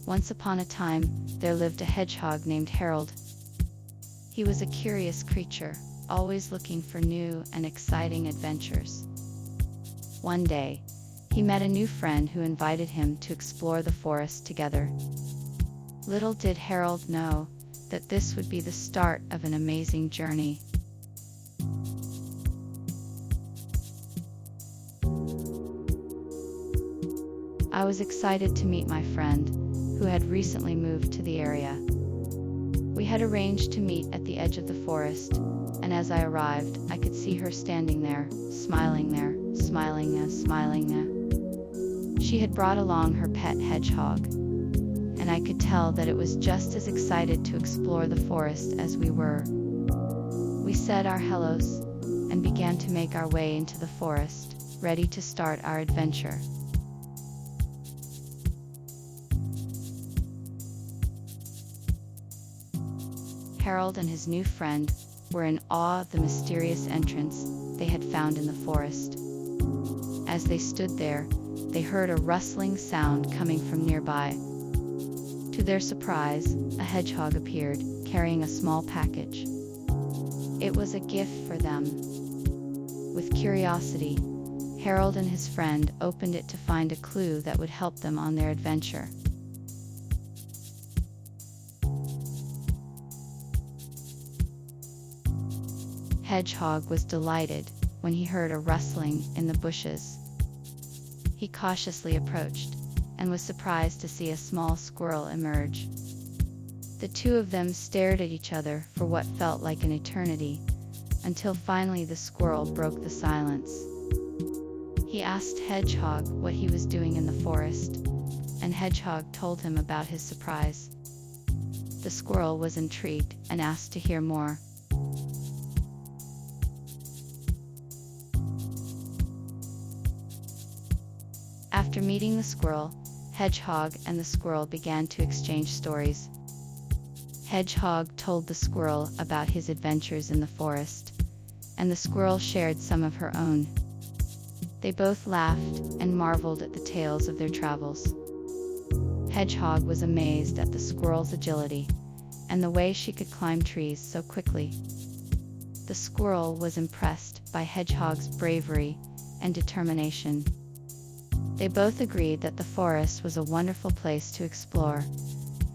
Once upon a time, there lived a hedgehog named Harold. He was a curious creature, always looking for new and exciting adventures. One day, he met a new friend who invited him to explore the forest together. Little did Harold know that this would be the start of an amazing journey. I was excited to meet my friend, who had recently moved to the area. We had arranged to meet at the edge of the forest, and as I arrived, I could see her standing there, smiling there. She had brought along her pet hedgehog, and I could tell that it was just as excited to explore the forest as we were. We said our hellos, and began to make our way into the forest, ready to start our adventure. Harold and his new friend were in awe of the mysterious entrance they had found in the forest. As they stood there, they heard a rustling sound coming from nearby. To their surprise, a hedgehog appeared, carrying a small package. It was a gift for them. With curiosity, Harold and his friend opened it to find a clue that would help them on their adventure. Hedgehog was delighted when he heard a rustling in the bushes. He cautiously approached, and was surprised to see a small squirrel emerge. The two of them stared at each other for what felt like an eternity, until finally the squirrel broke the silence. He asked Hedgehog what he was doing in the forest, and Hedgehog told him about his surprise. The squirrel was intrigued and asked to hear more. After meeting the squirrel, Hedgehog and the squirrel began to exchange stories. Hedgehog told the squirrel about his adventures in the forest, and the squirrel shared some of her own. They both laughed and marveled at the tales of their travels. Hedgehog was amazed at the squirrel's agility, and the way she could climb trees so quickly. The squirrel was impressed by Hedgehog's bravery and determination. They both agreed that the forest was a wonderful place to explore,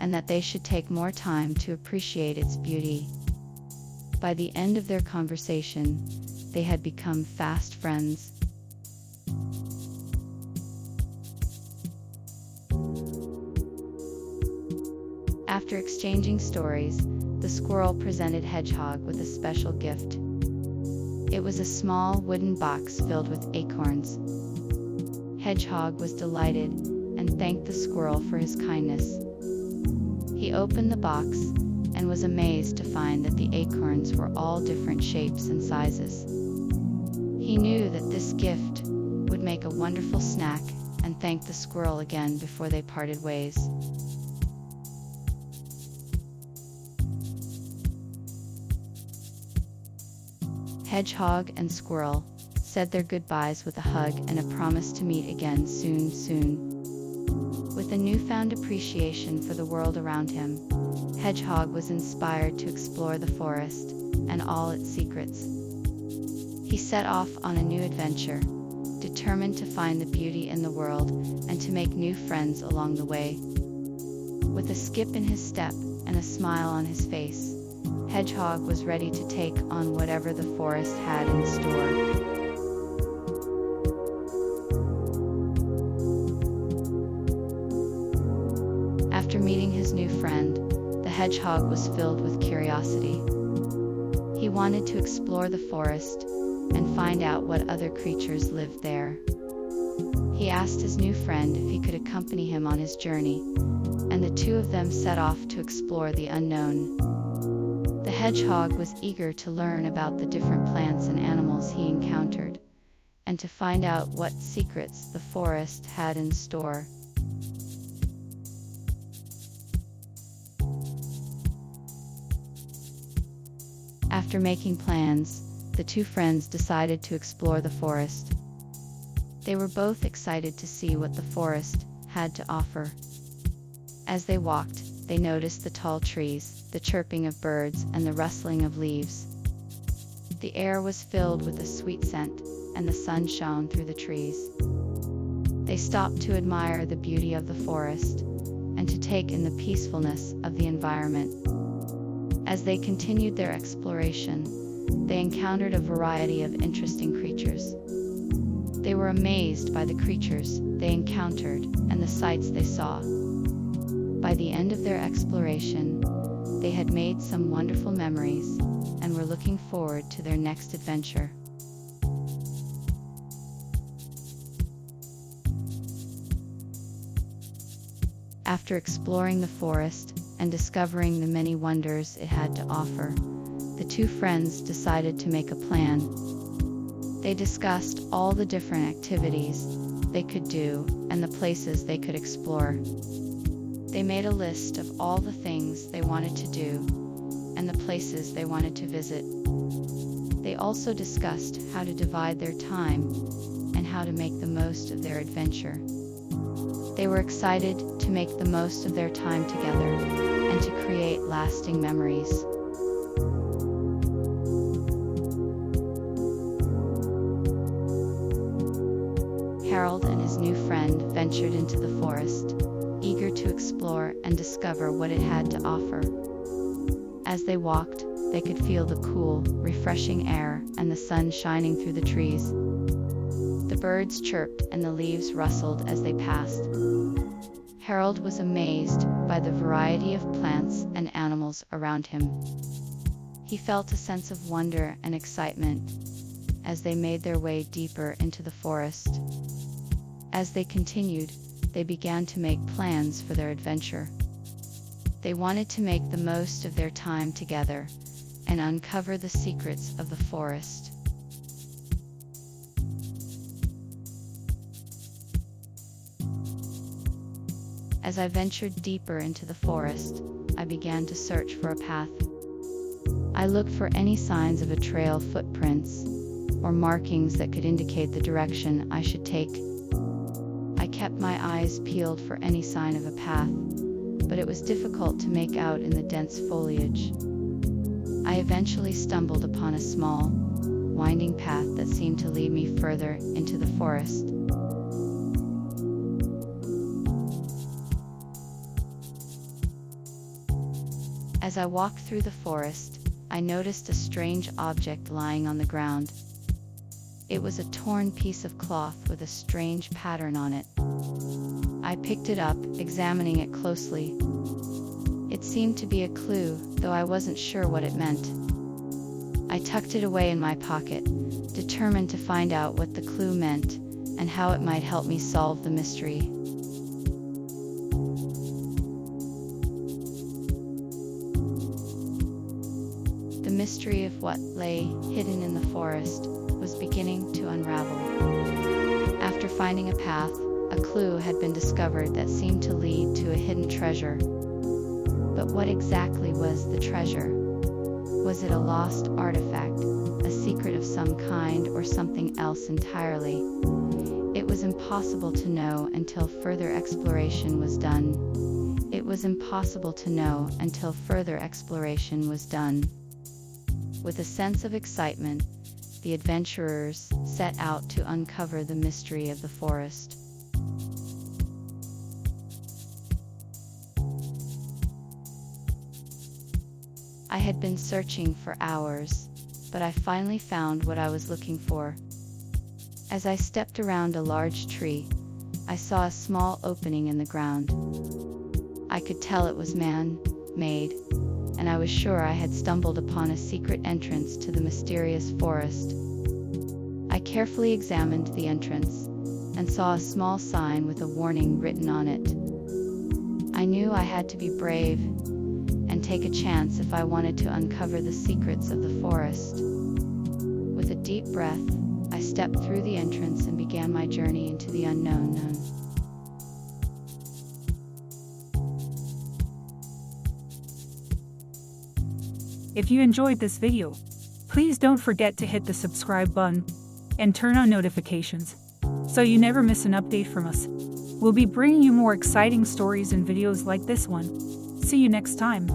and that they should take more time to appreciate its beauty. By the end of their conversation, they had become fast friends. After exchanging stories, the squirrel presented Hedgehog with a special gift. It was a small wooden box filled with acorns. Hedgehog was delighted and thanked the squirrel for his kindness. He opened the box and was amazed to find that the acorns were all different shapes and sizes. He knew that this gift would make a wonderful snack, and thanked the squirrel again before they parted ways. Hedgehog and squirrel said their goodbyes with a hug and a promise to meet again soon. With a newfound appreciation for the world around him, Hedgehog was inspired to explore the forest and all its secrets. He set off on a new adventure, determined to find the beauty in the world and to make new friends along the way. With a skip in his step and a smile on his face, Hedgehog was ready to take on whatever the forest had in store. After meeting his new friend, the hedgehog was filled with curiosity. He wanted to explore the forest and find out what other creatures lived there. He asked his new friend if he could accompany him on his journey, and the two of them set off to explore the unknown. The hedgehog was eager to learn about the different plants and animals he encountered, and to find out what secrets the forest had in store. After making plans, the two friends decided to explore the forest. They were both excited to see what the forest had to offer. As they walked, they noticed the tall trees, the chirping of birds, and the rustling of leaves. The air was filled with a sweet scent, and the sun shone through the trees. They stopped to admire the beauty of the forest, and to take in the peacefulness of the environment. As they continued their exploration, they encountered a variety of interesting creatures. They were amazed by the creatures they encountered and the sights they saw. By the end of their exploration, they had made some wonderful memories and were looking forward to their next adventure. After exploring the forest and discovering the many wonders it had to offer, the two friends decided to make a plan. They discussed all the different activities they could do and the places they could explore. They made a list of all the things they wanted to do and the places they wanted to visit. They also discussed how to divide their time and how to make the most of their adventure. They were excited to make the most of their time together and to create lasting memories. Harold and his new friend ventured into the forest, eager to explore and discover what it had to offer. As they walked, they could feel the cool, refreshing air and the sun shining through the trees. The birds chirped and the leaves rustled as they passed. Harold was amazed by the variety of plants and animals around him. He felt a sense of wonder and excitement as they made their way deeper into the forest. As they continued, they began to make plans for their adventure. They wanted to make the most of their time together and uncover the secrets of the forest. As I ventured deeper into the forest, I began to search for a path. I looked for any signs of a trail, footprints, or markings that could indicate the direction I should take. I kept my eyes peeled for any sign of a path, but it was difficult to make out in the dense foliage. I eventually stumbled upon a small, winding path that seemed to lead me further into the forest. As I walked through the forest, I noticed a strange object lying on the ground. It was a torn piece of cloth with a strange pattern on it. I picked it up, examining it closely. It seemed to be a clue, though I wasn't sure what it meant. I tucked it away in my pocket, determined to find out what the clue meant and how it might help me solve the mystery. The mystery of what lay hidden in the forest was beginning to unravel. After finding a path, a clue had been discovered that seemed to lead to a hidden treasure. But what exactly was the treasure? Was it a lost artifact, a secret of some kind, or something else entirely? It was impossible to know until further exploration was done. It was impossible to know until further exploration was done. With a sense of excitement, the adventurers set out to uncover the mystery of the forest. I had been searching for hours, but I finally found what I was looking for. As I stepped around a large tree, I saw a small opening in the ground. I could tell it was man-made, and I was sure I had stumbled upon a secret entrance to the mysterious forest. I carefully examined the entrance and saw a small sign with a warning written on it. I knew I had to be brave and take a chance if I wanted to uncover the secrets of the forest. With a deep breath, I stepped through the entrance and began my journey into the unknown. If you enjoyed this video, please don't forget to hit the subscribe button and turn on notifications so you never miss an update from us. We'll be bringing you more exciting stories and videos like this one. See you next time.